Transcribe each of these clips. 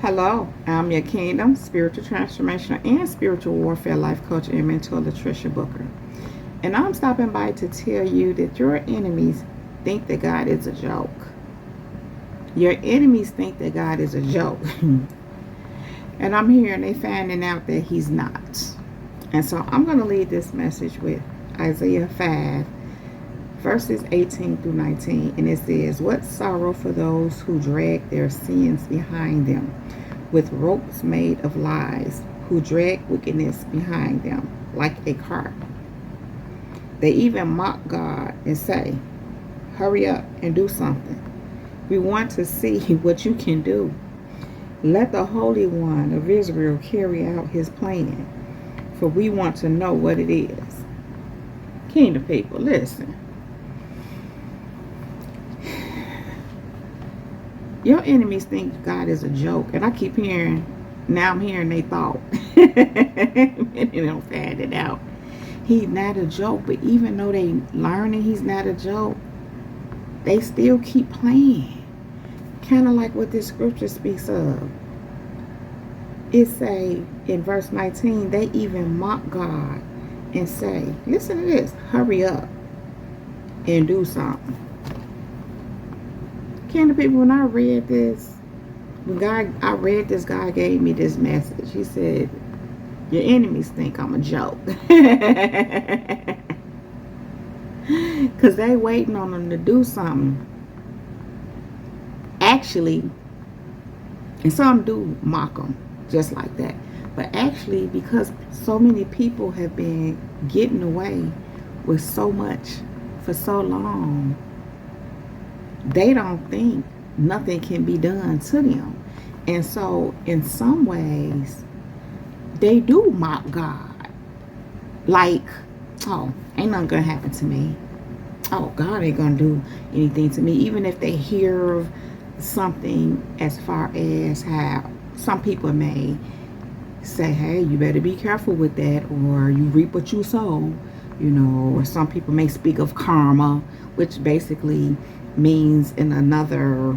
Hello, I'm your Kingdom, Spiritual Transformation, and Spiritual Warfare Life Coach and Mentor, Latricia Booker. And I'm stopping by to tell you that your enemies think that God is a joke. Your enemies think that God is a joke. And I'm here and they finding out that He's not. And so I'm going to lead this message with Isaiah 5, verses 18 through 19. And it says, "What sorrow for those who drag their sins behind them, with ropes made of lies, who drag wickedness behind them like a cart. They even mock God and say, 'Hurry up and do something. We want to see what you can do. Let the Holy One of Israel carry out His plan, for we want to know what it is.'" Kingdom people, listen. Your enemies think God is a joke. And I keep hearing, now I'm hearing they thought. And they don't find it out. He's not a joke. But even though they learning He's not a joke, they still keep playing. Kind of like what this scripture speaks of. It say in verse 19, they even mock God and say, listen to this, hurry up and do something. Kingdom people, when I read this, God gave me this message. He said, your enemies think I'm a joke. Because they waiting on them to do something. Actually, and some do mock them just like that. But actually, because so many people have been getting away with so much for so long, they don't think nothing can be done to them. And so in some ways they do mock God, like, oh, ain't nothing gonna happen to me. Oh, God ain't gonna do anything to me. Even if they hear of something, as far as how some people may say, hey, you better be careful with that, or you reap what you sow, or some people may speak of karma, which basically means, in another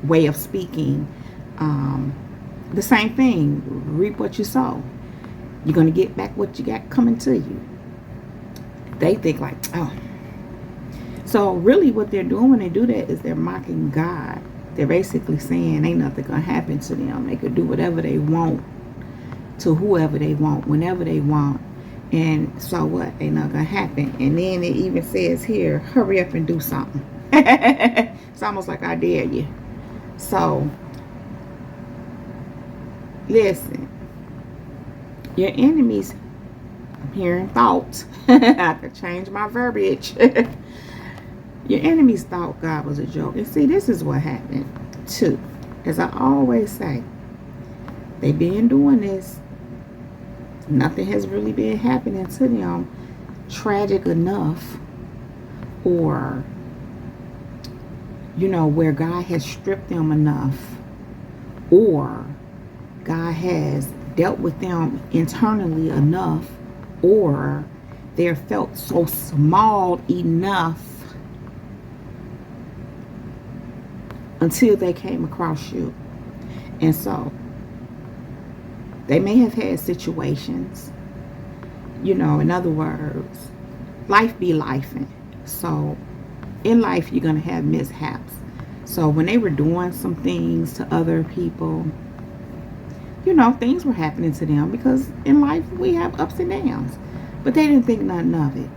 way of speaking, the same thing. Reap what you sow. You're going to get back what you got coming to you. They think like, oh. So really what they're doing when they do that is they're mocking God. They're basically saying ain't nothing going to happen to them. They could do whatever they want to whoever they want, whenever they want. And so what? Ain't nothing gonna happen. And then it even says here, hurry up and do something. It's almost like I dare you. So, listen. Your enemies, I'm hearing thoughts. I could change my verbiage. Your enemies thought God was a joke. And see, this is what happened too. As I always say, they been doing this. Nothing has really been happening to them tragic enough, or where God has stripped them enough, or God has dealt with them internally enough, or they're felt so small enough until they came across you. And so they may have had situations, in other words, life be lifing. So in life, you're going to have mishaps. So when they were doing some things to other people, things were happening to them, because in life we have ups and downs. But they didn't think nothing of it.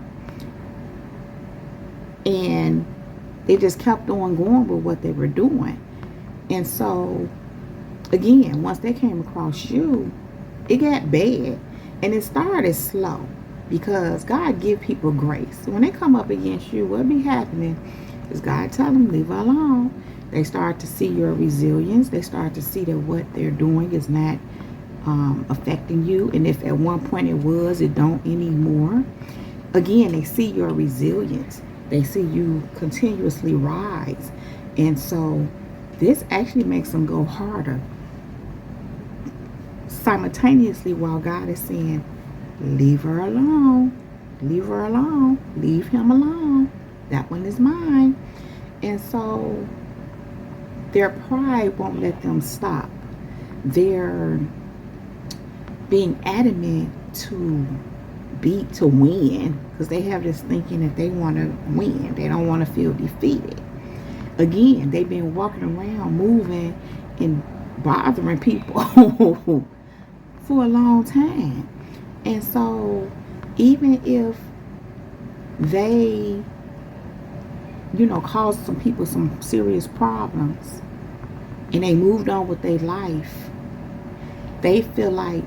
And they just kept on going with what they were doing. And so, again, once they came across you, it got bad. And it started slow, because God give people grace. So when they come up against you, what be happening is God tell them, leave her alone. They start to see your resilience. They start to see that what they're doing is not affecting you. And if at one point it was, it don't anymore. Again, they see your resilience. They see you continuously rise. And so this actually makes them go harder. Simultaneously, while God is saying, leave her alone, leave her alone, leave him alone, that one is mine. And so their pride won't let them stop. They're being adamant to win, because they have this thinking that they want to win. They don't want to feel defeated. Again, they've been walking around moving and bothering people for a long time. And so even if they, caused some people some serious problems and they moved on with their life, they feel like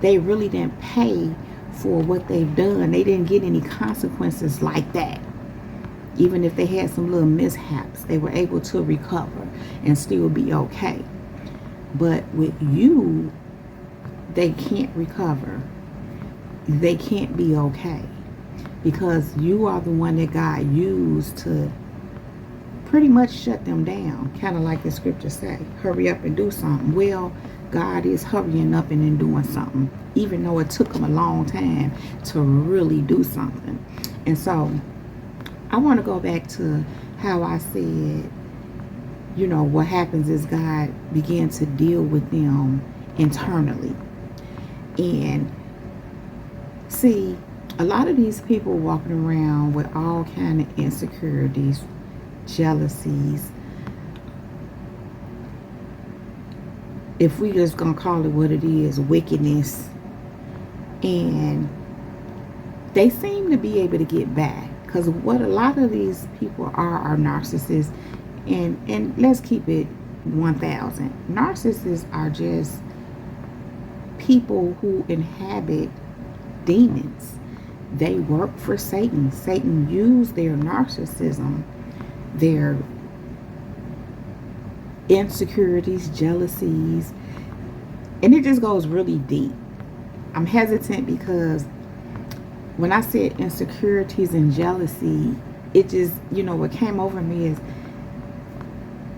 they really didn't pay for what they've done. They didn't get any consequences like that. Even if they had some little mishaps, they were able to recover and still be okay. But with you, they can't recover. They can't be okay, because you are the one that God used to pretty much shut them down. Kind of like the scripture say, hurry up and do something. Well, God is hurrying up and then doing something, even though it took him a long time to really do something. And so I want to go back to how I said, what happens is God began to deal with them internally. And see, a lot of these people walking around with all kind of insecurities, jealousies, if we just gonna call it what it is, wickedness, and they seem to be able to get back, because what a lot of these people are narcissists. And let's keep it 1,000. Narcissists are just people who inhabit demons. They work for Satan. Satan used their narcissism, their insecurities, jealousies, and it just goes really deep. I'm hesitant because when I said insecurities and jealousy, it just, what came over me is,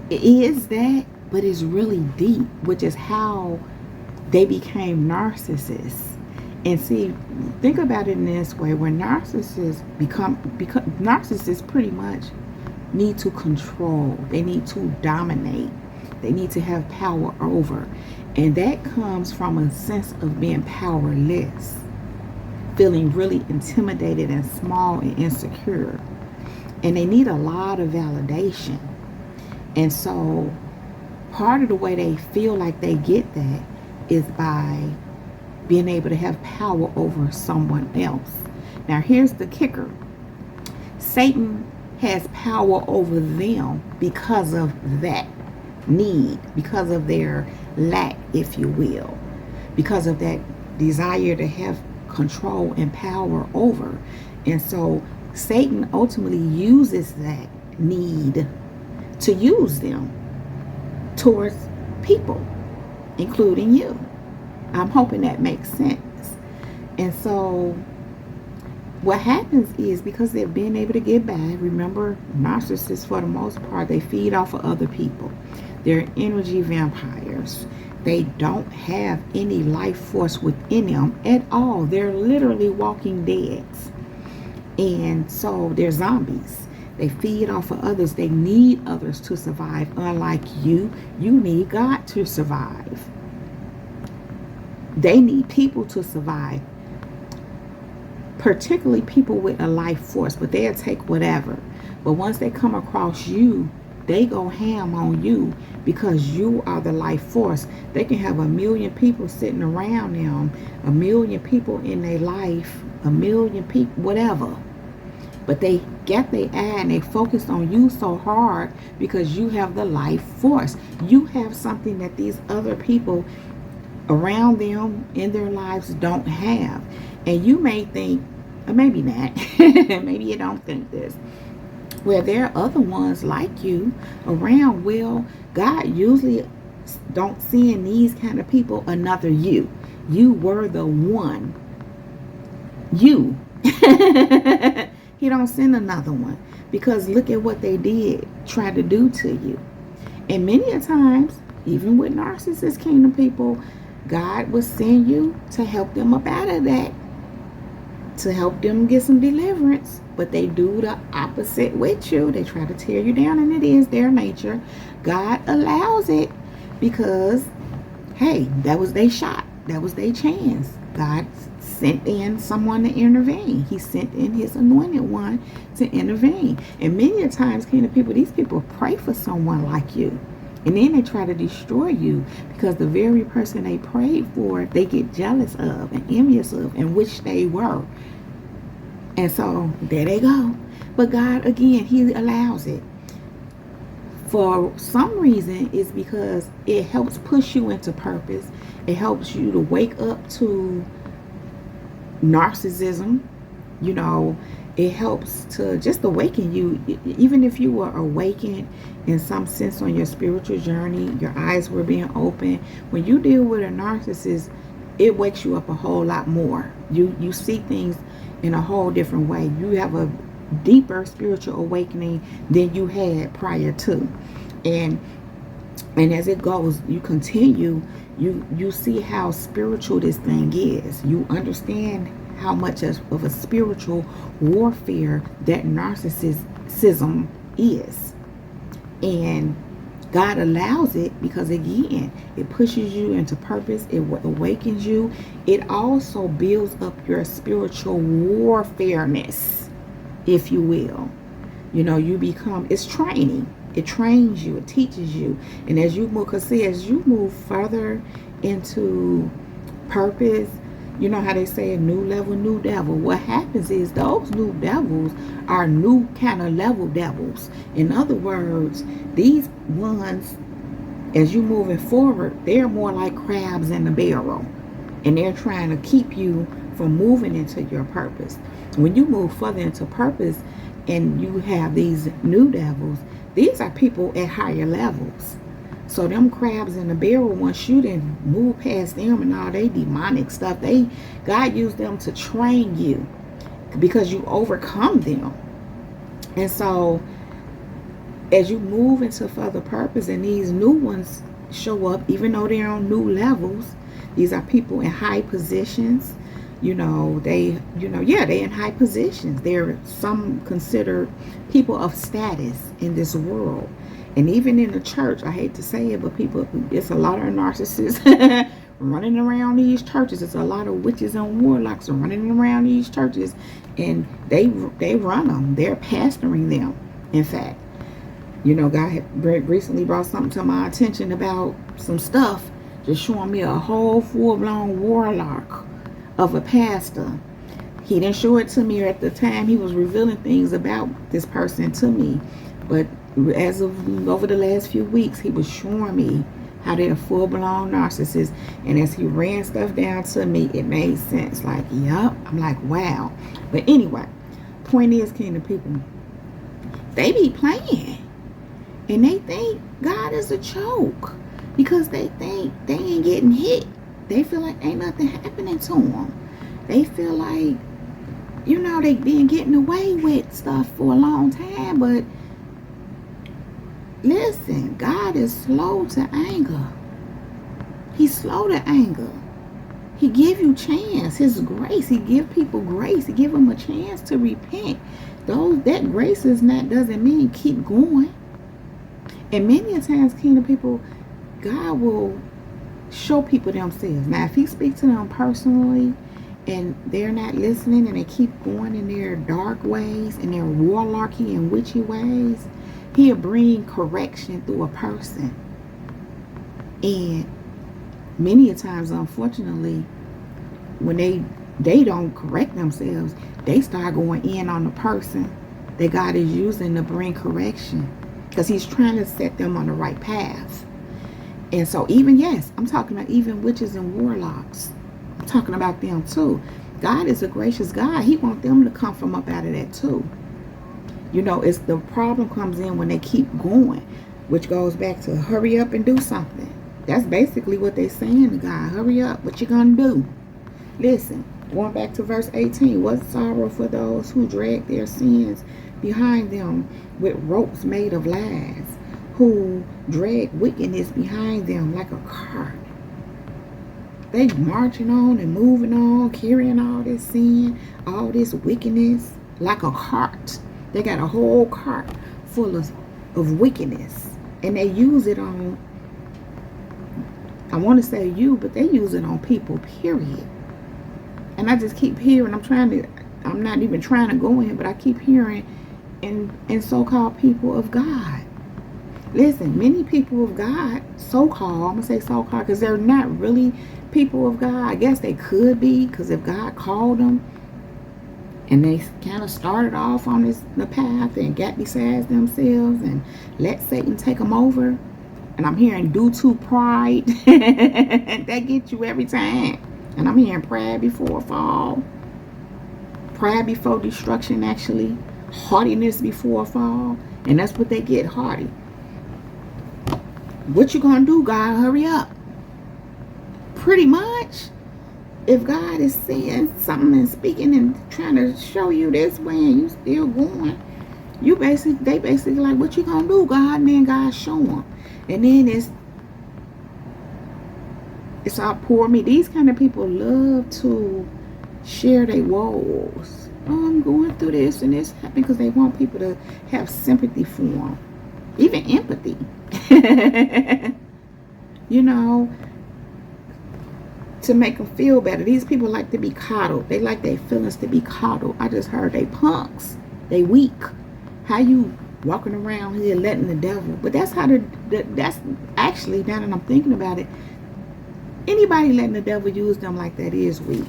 it is that, but it's really deep, which is how they became narcissists. And see, think about it in this way: when narcissists become narcissists, pretty much need to control. They need to dominate. They need to have power over, and that comes from a sense of being powerless, feeling really intimidated and small and insecure, and they need a lot of validation. And so part of the way they feel like they get that is by being able to have power over someone else. Now here's the kicker: Satan has power over them because of that need, because of their lack, if you will, because of that desire to have control and power over. And so Satan ultimately uses that need to use them towards people, including you. I'm hoping that makes sense. And so what happens is, because they're being able to get by, remember, narcissists for the most part, they feed off of other people. They're energy vampires. They don't have any life force within them at all. They're literally walking deads. And so they're zombies. They feed off of others. They need others to survive. Unlike you need God to survive. They need people to survive, particularly people with a life force, but they'll take whatever. But once they come across you, they go ham on you, because you are the life force. They can have 1,000,000 people sitting around them, 1,000,000 people in their life, 1,000,000 people, whatever. But they get their eye and they focus on you so hard because you have the life force. You have something that these other people around them in their lives don't have. And you may think, or maybe not, maybe you don't think this, where there are other ones like you around. Well, God usually don't send these kind of people another you. You were the one. You. He don't send another one, because look at what they did, try to do to you. And many a times, even with narcissist kingdom people, God will send you to help them up out of that, to help them get some deliverance. But they do the opposite with you. They try to tear you down, and it is their nature. God allows it because, hey, that was their shot. That was their chance. God sent in someone to intervene. He sent in his anointed one to intervene. And many a times, these people pray for someone like you. And then they try to destroy you because the very person they prayed for, they get jealous of and envious of, and wish they were. And so there they go. But God, again, he allows it. For some reason, it's because it helps push you into purpose. It helps you to wake up to narcissism. It helps to just awaken you. Even if you were awakened in some sense on your spiritual journey, your eyes were being opened. When you deal with a narcissist, it wakes you up a whole lot more. You see things in a whole different way. You have a deeper spiritual awakening than you had prior to. And as it goes, you continue, you see how spiritual this thing is. You understand how much of a spiritual warfare that narcissism is. And God allows it because, again, it pushes you into purpose. It awakens you. It also builds up your spiritual warfareness, if you will. You become, it's training. It trains you. It teaches you. And as you move, because as you move further into purpose, you know how they say a new level, new devil. What happens is those new devils are new kind of level devils. In other words, these ones, as you moving forward, they're more like crabs in the barrel. And they're trying to keep you from moving into your purpose. When you move further into purpose and you have these new devils, these are people at higher levels. So them crabs in the barrel, once you didn't move past them and all they demonic stuff, God used them to train you because you overcome them. And so as you move into further purpose and these new ones show up, even though they're on new levels, these are people in high positions. They in high positions. They're some considered people of status in this world. And even in the church, I hate to say it, but it's a lot of narcissists running around these churches. It's a lot of witches and warlocks running around these churches, and they run them. They're pastoring them. In fact, God had recently brought something to my attention about some stuff, just showing me a whole full-blown warlock of a pastor. He didn't show it to me at the time he was revealing things about this person to me, but as of over the last few weeks, he was showing me how they're full-blown narcissists. And as he ran stuff down to me, it made sense. Like, yup. I'm like, wow. But anyway, point is, kingdom people, they be playing. And they think God is a joke because they think they ain't getting hit. They feel like ain't nothing happening to them. They feel like, they been getting away with stuff for a long time, but listen, God is slow to anger. He's slow to anger. He give you chance. His grace. He give people grace. He give them a chance to repent. That grace doesn't mean keep going. And many a times, kingdom people, God will show people themselves. Now, if he speaks to them personally and they're not listening and they keep going in their dark ways and their warlocky and witchy ways, he'll bring correction through a person. And many a times, unfortunately, when they don't correct themselves, they start going in on the person that God is using to bring correction, because he's trying to set them on the right path. And so I'm talking about even witches and warlocks. I'm talking about them too. God is a gracious God. He wants them to come from up out of that too. It's the problem comes in when they keep going, which goes back to hurry up and do something. That's basically what they're saying to God. Hurry up. What you gonna do? Listen, going back to verse 18. What sorrow for those who drag their sins behind them with ropes made of lies, who drag wickedness behind them like a cart. They marching on and moving on, carrying all this sin, all this wickedness like a cart. They got a whole cart full of wickedness. And they use it on, I want to say you, but they use it on people, period. And I just keep hearing, I'm not even trying to go in, but I keep hearing in so-called people of God. Listen, many people of God, so-called, I'm going to say so-called, because they're not really people of God. I guess they could be, because if God called them, and they kind of started off on the path and got besides themselves and let Satan take them over. And I'm hearing due to pride. That gets you every time. And I'm hearing pride before fall. Pride before destruction, actually. Haughtiness before fall. And that's what they get, haughty. What you gonna do, God? Hurry up. Pretty much. If God is saying something and speaking and trying to show you this way and you still going, they basically like, what you gonna do, God? And then God show them. And then it's all poor me. These kind of people love to share their woes. Oh, I'm going through this and this happened, because they want people to have sympathy for them. Even empathy. You know, to make them feel better. These people like to be coddled. They like their feelings to be coddled. I just heard they punks. They weak. How you walking around here letting the devil? But that's how that's actually, now that I'm thinking about it, anybody letting the devil use them like that is weak.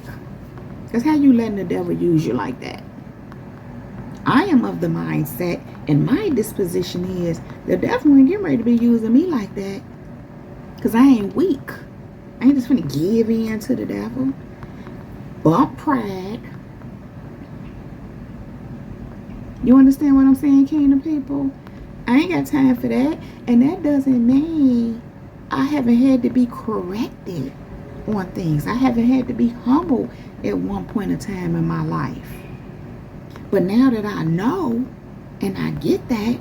Because how you letting the devil use you like that? I am of the mindset, and my disposition is, the devil ain't getting ready to be using me like that. Because I ain't weak. I ain't just finna give in to the devil. Bump pride. You understand what I'm saying, kingdom people? I ain't got time for that. And that doesn't mean I haven't had to be corrected on things. I haven't had to be humble at one point in time in my life. But now that I know and I get that,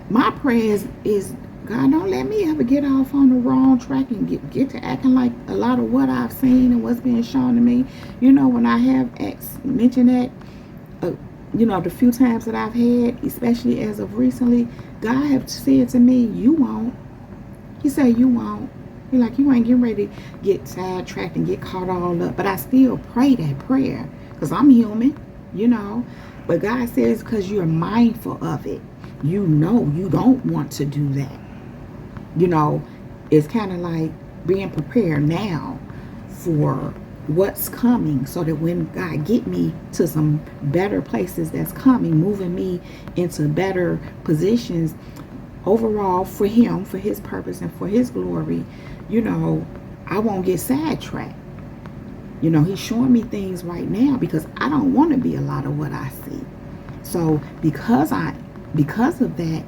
my prayer is, God, don't let me ever get off on the wrong track and get to acting like a lot of what I've seen and what's being shown to me. You know, when I have mentioned that, the few times that I've had, especially as of recently, God have said to me, you won't. He said, you won't. He's like, you ain't getting ready to get sidetracked and get caught all up. But I still pray that prayer, because I'm human, But God says, because you're mindful of it, you know you don't want to do that. It's kind of like being prepared now for what's coming, so that when God get me to some better places that's coming, moving me into better positions overall for him, for his purpose and for his glory, I won't get sidetracked. He's showing me things right now because I don't want to be a lot of what I see. So because of that,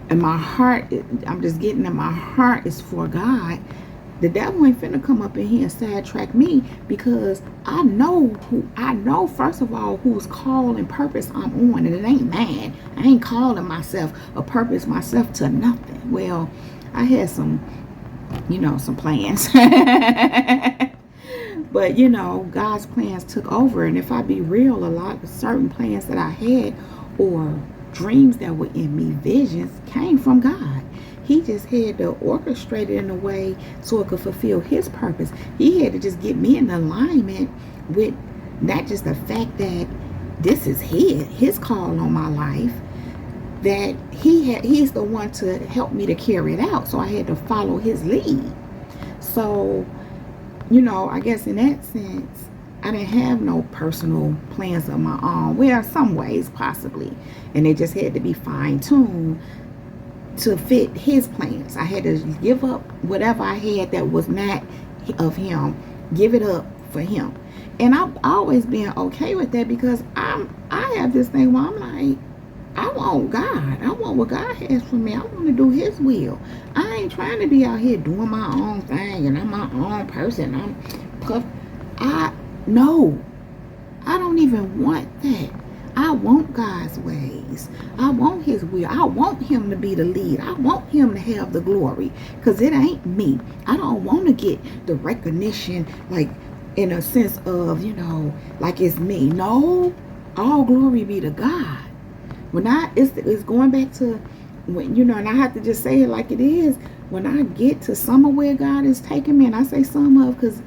and my heart, I'm just getting that my heart is for God, the devil ain't finna come up in here and sidetrack me, because I know first of all whose call and purpose I'm on, and it ain't mine. I ain't calling myself or purpose myself to nothing. Well, I had some plans. But God's plans took over, and if I be real, a lot of certain plans that I had or dreams that were in me, visions, came from God. He just had to orchestrate it in a way so it could fulfill his purpose. He had to just get me in alignment with not just the fact that this is his call on my life, that he's the one to help me to carry it out. So I had to follow his lead. So, I guess in that sense, I didn't have no personal plans of my own. Well, some ways possibly. And they just had to be fine-tuned to fit his plans. I had to give up whatever I had that was not of him, give it up for him. And I've always been okay with that, because I have this thing where I'm like, I want God. I want what God has for me. I want to do his will. I ain't trying to be out here doing my own thing and I'm my own person. I'm puffed. No, I don't even want that. I want God's ways. I want his will. I want him to be the lead. I want him to have the glory, because it ain't me. I don't want to get the recognition, like in a sense of, like it's me. No, all glory be to God. When it's going back to when, you know, and I have to just say it like it is. When I get to some of where God is taking me, and I say some of because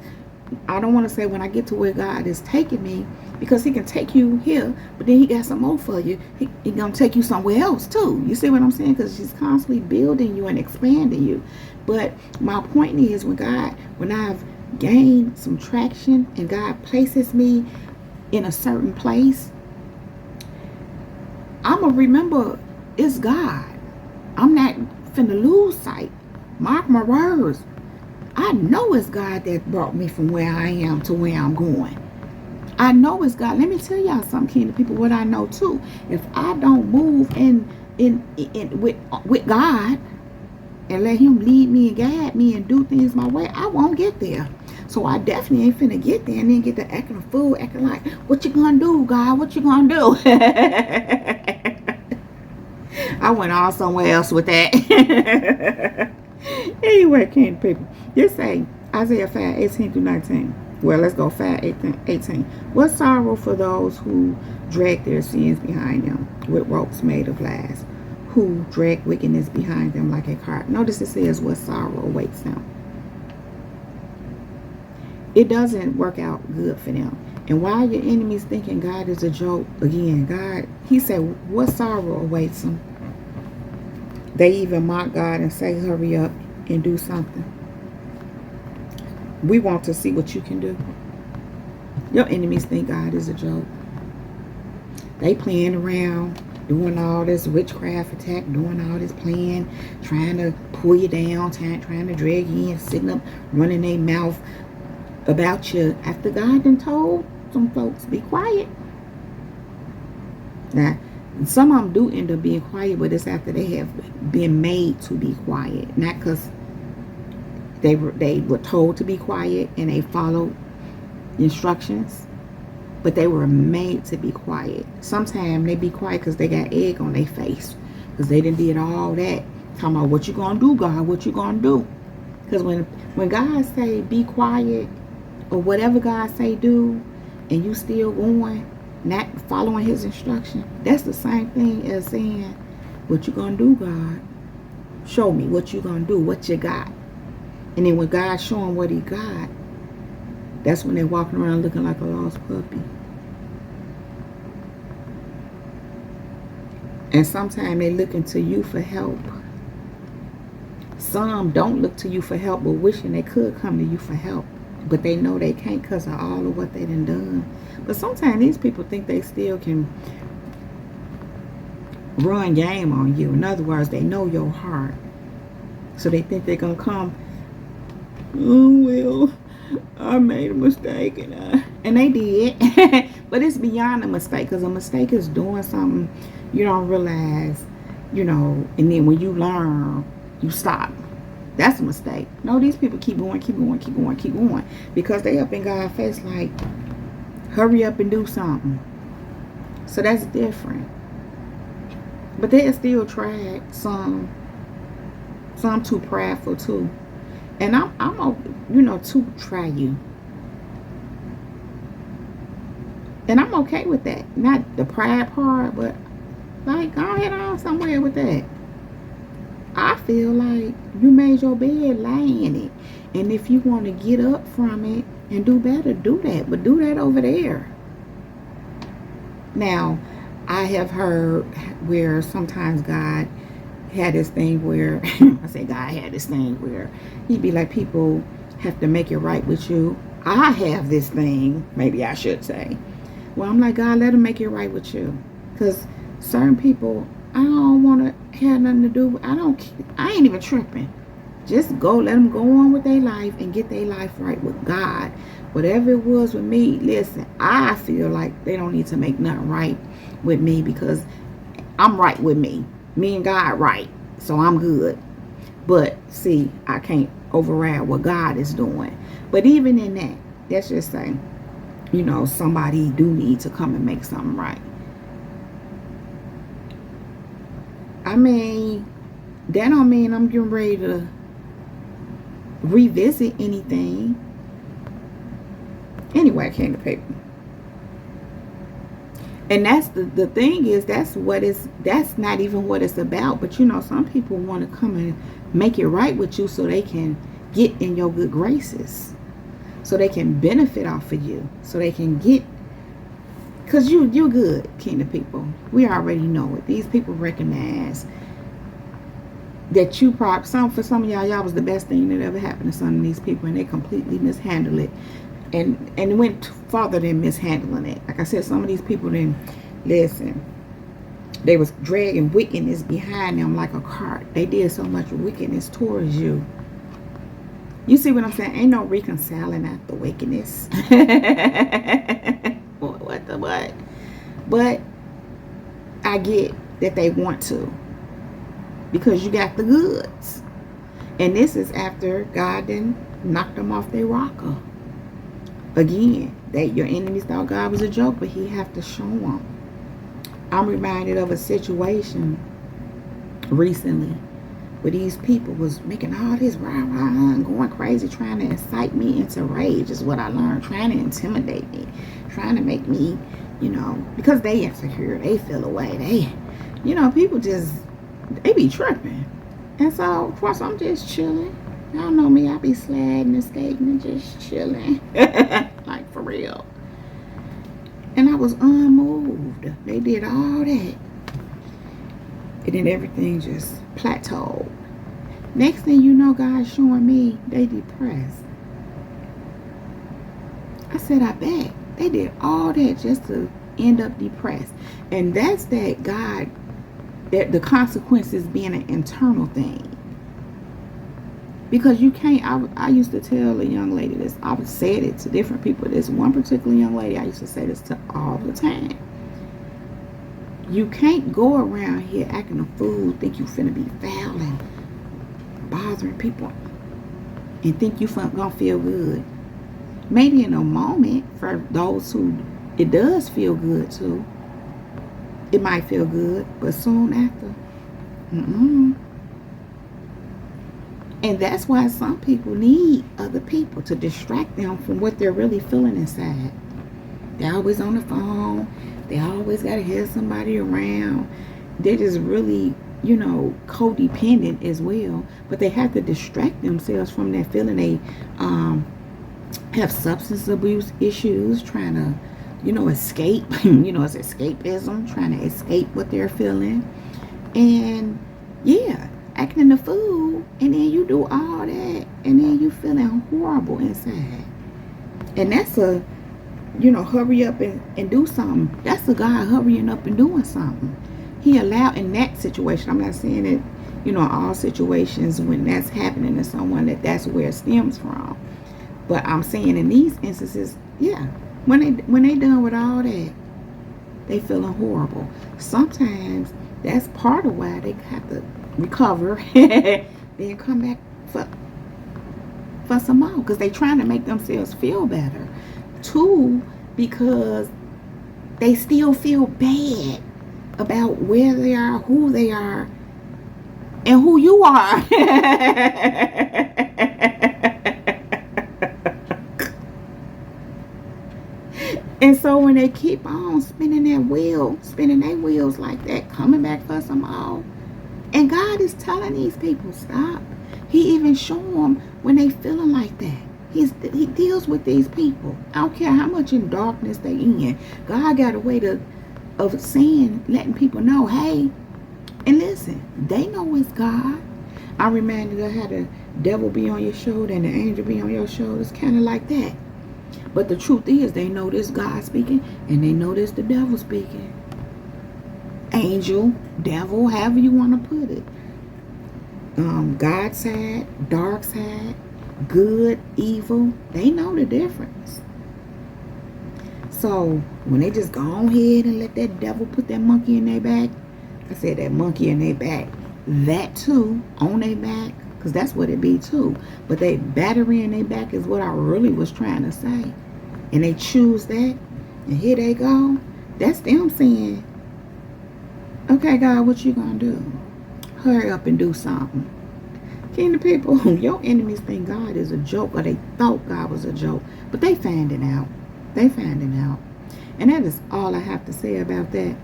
I don't want to say when I get to where God is taking me, because he can take you here, but then he got some more for you. He gonna take you somewhere else too. You see what I'm saying? Because he's constantly building you and expanding you. But my point is, when I've gained some traction and God places me in a certain place, I'm gonna remember it's God. I'm not finna lose sight. Mark my words. I know it's God that brought me from where I am to where I'm going. I know it's God. Let me tell y'all something, kingdom people, what I know too. If I don't move with God and let him lead me and guide me and do things my way, I won't get there. So I definitely ain't finna get there and then get to acting a fool, acting like, what you gonna do, God? What you gonna do? I went all somewhere else with that. Anyway, kingdom people, this say Isaiah 5:18-19. Well, let's go 5:18. What sorrow for those who drag their sins behind them with ropes made of glass, who drag wickedness behind them like a cart. Notice it says what sorrow awaits them. It doesn't work out good for them. And while your enemies thinking God is a joke, again, God, he said, what sorrow awaits them? They even mock God and say, hurry up and do something. We want to see what you can do. Your enemies think God is a joke. They playing around, doing all this witchcraft attack, doing all this playing, trying to pull you down, trying to drag you in, sitting up, running their mouth about you after God done told some folks be quiet. Now, some of them do end up being quiet, but it's after they have been made to be quiet, not because they were told to be quiet and they followed instructions, but they were made to be quiet. Sometimes they be quiet because they got egg on their face, because they done did all that talking about what you gonna do, God, what you gonna do. Because when God say be quiet, or whatever God say do, and you still going, not following his instruction, that's the same thing as saying, what you gonna do, God? Show me what you gonna do, what you got. And then when God show them what he got, that's when they're walking around looking like a lost puppy. And sometimes they looking to you for help. Some don't look to you for help, but wishing they could come to you for help. But they know they can't because of all of what they done. But sometimes these people think they still can run game on you. In other words, they know your heart. So they think they're going to come, oh, well, I made a mistake. And they did. But it's beyond a mistake, because a mistake is doing something you don't realize, you know, and then when you learn, you stop. That's a mistake. No, these people keep going, because they up in God's face like, hurry up and do something. So that's different. But they'll still try some too prideful too. And I'm to try you. And I'm okay with that. Not the pride part, but like, go ahead on somewhere with that. I feel like you made your bed, lie in it. And if you want to get up from it and do better, do that. But do that over there. Now, I have heard where sometimes God had this thing where, I say God had this thing where he'd be like, people have to make it right with you. I have this thing, maybe I should say. Well, I'm like, God, let them make it right with you. Because certain people, I don't want to have nothing to do with. I ain't even tripping. Just go, let them go on with their life and get their life right with God. Whatever it was with me, listen, I feel like they don't need to make nothing right with me, because I'm right with me. Me and God right. So I'm good. But see, I can't override what God is doing. But even in that, let's just say, you know, somebody do need to come and make something right. I mean, that don't mean I'm getting ready to revisit anything. Anyway, I came to paper. And that's the thing is, that's not even what it's about. But you know, some people want to come and make it right with you so they can get in your good graces, so they can benefit off of you, so they can get, because you're good, kingdom people. We already know it. These people recognize that you probably, for some of y'all was the best thing that ever happened to some of these people, and they completely mishandled it, and went farther than mishandling it. Like I said, some of these people didn't listen. They was dragging wickedness behind them like a cart. They did so much wickedness towards you. You see what I'm saying? Ain't no reconciling after wickedness. What the what? But I get that they want to, because you got the goods. And this is after God then knocked them off their rocker. Again, that your enemies thought God was a joke, but he have to show them. I'm reminded of a situation recently where these people was making all this rah-rah and going crazy, trying to incite me into rage, is what I learned. Trying to intimidate me, trying to make me, you know, because they insecure, they feel away. They, you know, people just, they be tripping. And so, of course, I'm just chilling. Y'all know me, I be slagging and skating and just chilling. Like, for real. And I was unmoved. They did all that. And then everything just plateaued. Next thing you know, God's showing me they depressed. I said, I bet. They did all that just to end up depressed. And that's that God, that the consequences being an internal thing. Because you can't, I used to tell a young lady this, I would say it to different people. This one particular young lady, I used to say this to all the time. You can't go around here acting a fool, think you finna be foul and bothering people, and think you gonna feel good. Maybe in a moment, for those who it does feel good to, it might feel good, but soon after, And that's why some people need other people to distract them from what they're really feeling inside. They're always on the phone. They always got to have somebody around. They're just really, you know, codependent as well. But they have to distract themselves from that feeling. They have substance abuse issues, trying to, you know, escape. You know, it's escapism, trying to escape what they're feeling. And, yeah, acting a fool, and then you do all that, and then you feeling horrible inside. And that's a, you know, hurry up and do something. That's a God hurrying up and doing something. He allowed, in that situation, I'm not saying that, you know, all situations when that's happening to someone that's where it stems from. But I'm saying in these instances, yeah, when they done with all that, they feeling horrible. Sometimes that's part of why they have to recover, then come back for some more, because they trying to make themselves feel better. Two, because they still feel bad about where they are, who they are, and who you are. And so when they keep on spinning their wheels like that, coming back for some more. And God is telling these people, stop. He even show them when they feeling like that. He deals with these people. I don't care how much in darkness they in. God got a way of saying, letting people know, hey, and listen, they know it's God. I reminded her how the devil be on your shoulder and the angel be on your shoulder. It's kind of like that. But the truth is, they know this God speaking, and they know this the devil speaking. Angel, devil, however you want to put it. God's side, dark side, good, evil. They know the difference. So when they just go on ahead and let that devil put that monkey in their back, I said that monkey in their back, that too, on their back, because that's what it be too. But they battery in their back is what I really was trying to say. And they choose that, and here they go. That's them saying, okay, God, what you gonna do? Hurry up and do something. Kingdom people, your enemies think God is a joke, or they thought God was a joke, but they find it out. They find it out. And that is all I have to say about that.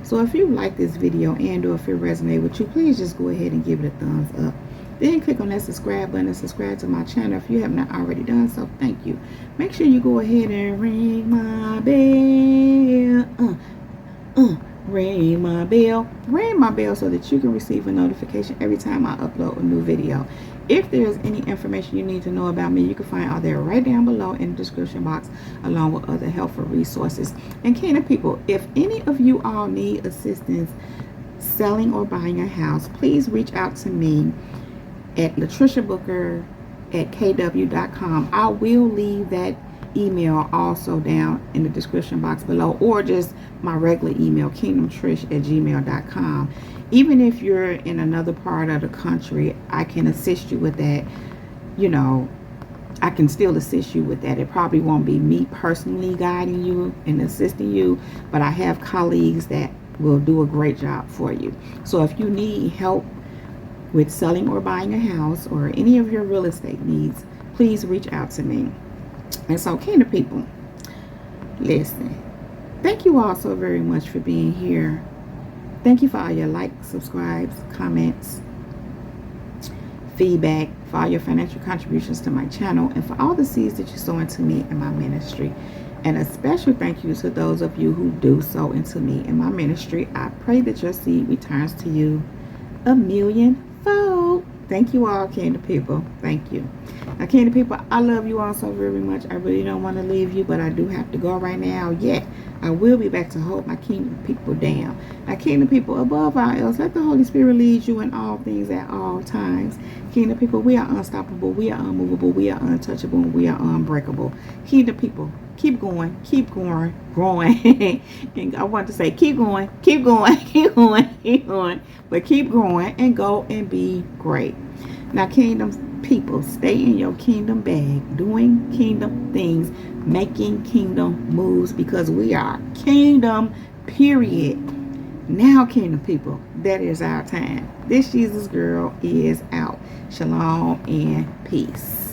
So if you like this video and or if it resonates with you, please just go ahead and give it a thumbs up. Then click on that subscribe button and subscribe to my channel if you have not already done so. Thank you. Make sure you go ahead and ring my bell. Ring my bell so that you can receive a notification every time I upload a new video. If there's any information you need to know about me, you can find all there right down below in the description box, along with other helpful resources. And Kingdom people, if any of you all need assistance selling or buying a house, please reach out to me at latriciabooker@kw.com. I will leave that email also down in the description box below, or just my regular email, kingdomtrish@gmail.com. Even if you're in another part of the country, I can assist you with that. You know, I can still assist you with that. It probably won't be me personally guiding you and assisting you, but I have colleagues that will do a great job for you. So if you need help with selling or buying a house or any of your real estate needs, please reach out to me. And so, Kingdom people, listen, thank you all so very much for being here. Thank you for all your likes, subscribes, comments, feedback, for all your financial contributions to my channel, and for all the seeds that you sow into me and my ministry. And a special thank you to those of you who do sow into me and my ministry. I pray that your seed returns to you a millionfold. Thank you all, Kingdom people. Thank you. Now, Kingdom people, I love you all so very much. I really don't want to leave you, but I do have to go right now. Yet, I will be back to hold my Kingdom people down. Now, Kingdom people, above all else, let the Holy Spirit lead you in all things at all times. Kingdom people, we are unstoppable, we are unmovable, we are untouchable, and we are unbreakable. Kingdom people, keep going, growing. And I want to say, keep going, keep going, but keep growing and go and be great. Now, Kingdom people, stay in your kingdom bag, doing kingdom things, making kingdom moves, because we are kingdom, period. Now, Kingdom people, that is our time. This Jesus girl is out. Shalom and peace.